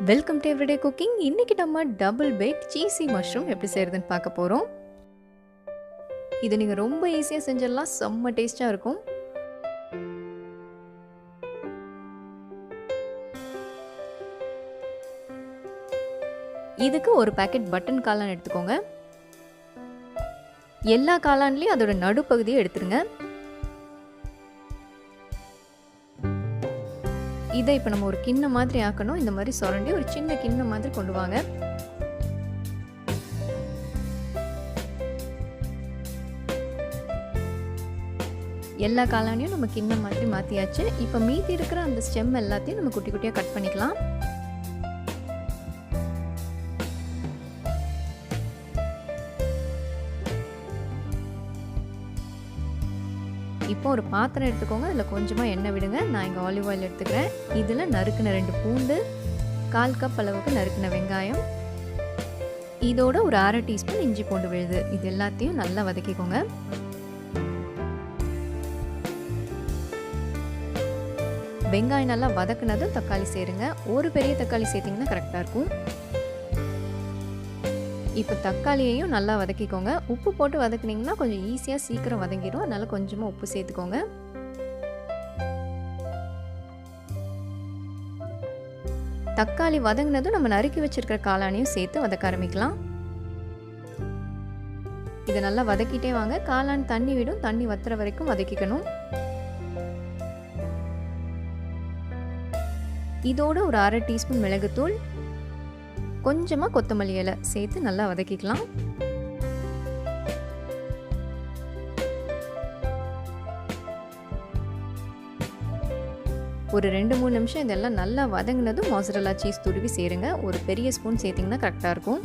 Welcome to everyday cooking. இன்னைக்கு நம்ம double back சீசி mushroom எப்படி செய்யறதுன்னு பார்க்க போகிறோம். இது நீங்கள் ரொம்ப ஈஸியாக செஞ்சிடலாம், செம்ம டேஸ்ட்டாக இருக்கும். இதுக்கு ஒரு பேக்கெட் பட்டன் காளான் எடுத்துக்கோங்க. எல்லா காளான்லேயும் அதோட நடுப்பகுதியை எடுத்துருங்க. இதை இப்போ நம்ம ஒரு கிண்ணம் மாதிரி ஆக்கணும். இந்த மாதிரி சுரண்டி ஒரு சின்ன கிண்ணம் மாதிரி கொண்டு வாங்க. எல்லா காளானையும் நம்ம கிண்ணம் மாதிரி மாற்றியாச்சு. இப்போ மீதி இருக்கிற அந்த ஸ்டெம் எல்லாத்தையும் நம்ம குட்டி குட்டியாக கட் பண்ணிக்கலாம். இப்போ ஒரு பாத்திரம் எடுத்துக்கோங்க. அதில் கொஞ்சமாக எண்ணெய் விடுங்க. நான் இங்கே ஆலிவ் ஆயில் எடுத்துக்கிறேன். இதில் நறுக்கின 2 பூண்டு, 1/4 கப் அளவுக்கு நறுக்கின வெங்காயம், இதோட ஒரு 1/2 டீஸ்பூன் இஞ்சி பூண்டு விழுது. இது எல்லாத்தையும் நல்லா வதக்கிக்கோங்க. வெங்காயம் நல்லா வதக்குனதும் தக்காளி சேருங்க. ஒரு பெரிய தக்காளி சேர்த்திங்கன்னா கரெக்டாக இருக்கும். இப்போ தக்காளியையும் நல்லா வதக்கிக்கோங்க. உப்பு போட்டு வதக்குனிங்கன்னா கொஞ்சம் ஈஸியாக சீக்கிரம் வதங்கிடும். அதனால் கொஞ்சமாக உப்பு சேர்த்துக்கோங்க. தக்காளி வதங்கினதும் நம்ம நறுக்கி வச்சிருக்கிற காளானையும் சேர்த்து வதக்க ஆரம்பிக்கலாம். இதை நல்லா வதக்கிட்டே வாங்க. காளான் தண்ணி விடும். தண்ணி வத்துற வரைக்கும் வதக்கிக்கணும். இதோட ஒரு 1/2 டீஸ்பூன் மிளகுத்தூள், கொஞ்சமாக கொத்தமல்லி இலை சேர்த்து நல்லா வதக்கிக்கலாம். ஒரு 2-3 நிமிஷம் இதெல்லாம் நல்லா வதங்கினதும் மொசரெல்லா சீஸ் துருவி சேருங்க. ஒரு பெரிய ஸ்பூன் சேர்த்திங்கன்னா கரெக்டாக இருக்கும்.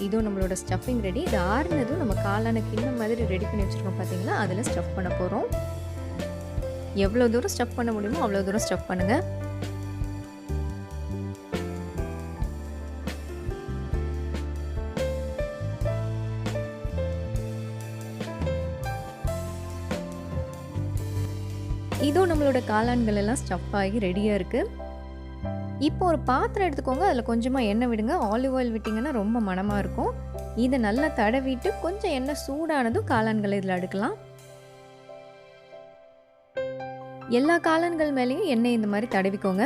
இதுவும் நம்மளோட ஸ்டஃபிங் ரெடி. இது ஆறுனதும் நம்ம காளான கிண்ணம் மாதிரி ரெடி பண்ணி வச்சுருக்கோம் பார்த்தீங்களா, அதில் ஸ்டஃப் பண்ண போகிறோம். எவ்வளோ தூரம் ஸ்டஃப் பண்ண முடியுமோ அவ்வளோ தூரம் ஸ்டஃப் பண்ணுங்கள். இதுவும் நம்மளோட காளான்கள் எல்லாம் ஸ்டஃப் ஆகி ரெடியாக இருக்குது. இப்போ ஒரு பாத்திரம் எடுத்துக்கோங்க. அதில் கொஞ்சமாக எண்ணெய் விடுங்க. ஆலிவ் ஆயில் விட்டிங்கன்னா ரொம்ப மணமாக இருக்கும். இதை நல்லா தடவிட்டு கொஞ்சம் எண்ணெய் சூடானதும் காளான்களை இதில் அடுக்கலாம். எல்லா காளான்கள் மேலேயும் எண்ணெய் இந்த மாதிரி தடவிக்கோங்க.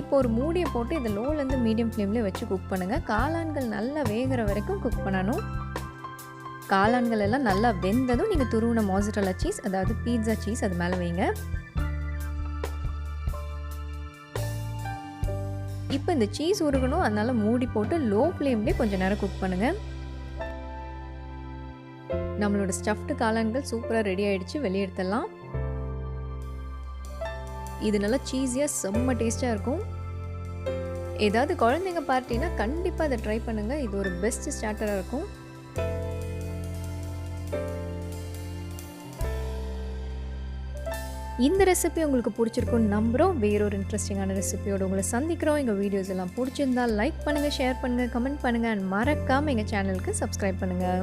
இப்போ ஒரு மூடியை போட்டு இதை லோலேருந்து மீடியம் ஃப்ளேமில் வச்சு குக் பண்ணுங்கள். காளான்கள் நல்லா வேகிற வரைக்கும் குக் பண்ணணும். காளான்கள் எல்லாம் நல்லா வெந்ததும் நீங்கள் துருவின மொசரெல்லா சீஸ், அதாவது பீட்சா சீஸ், அது மேலே வைங்க. இப்போ இந்த சீஸ் உருகணும். அதனால மூடி போட்டு லோ ஃப்ளேம்லேயே கொஞ்சம் நேரம் குக் பண்ணுங்கள். நம்மளோட ஸ்டஃப்டு காளான்கள் சூப்பராக ரெடி ஆகிடுச்சு. வெளியே எடுத்துடலாம். இது நல்லா சீஸியாக செம்ம டேஸ்ட்டாக இருக்கும். ஏதாவது குழந்தைங்க பார்ட்டினா கண்டிப்பாக அதை ட்ரை பண்ணுங்கள். இது ஒரு பெஸ்ட் ஸ்டார்டராக இருக்கும். இந்த ரெசிபி உங்களுக்கு பிடிச்சிருக்குன்னு நம்புகிறோம். வேறொரு இன்ட்ரெஸ்டிங்கான ரெசிபியோடு உங்களை சந்திக்கிறோம். எங்கள் வீடியோஸ் எல்லாம் பிடிச்சிருந்தால் லைக் பண்ணுங்கள், ஷேர் பண்ணுங்கள், கமெண்ட் பண்ணுங்கள். அண்ட் மறக்காமல் எங்கள் சேனலுக்கு சப்ஸ்கிரைப் பண்ணுங்கள்.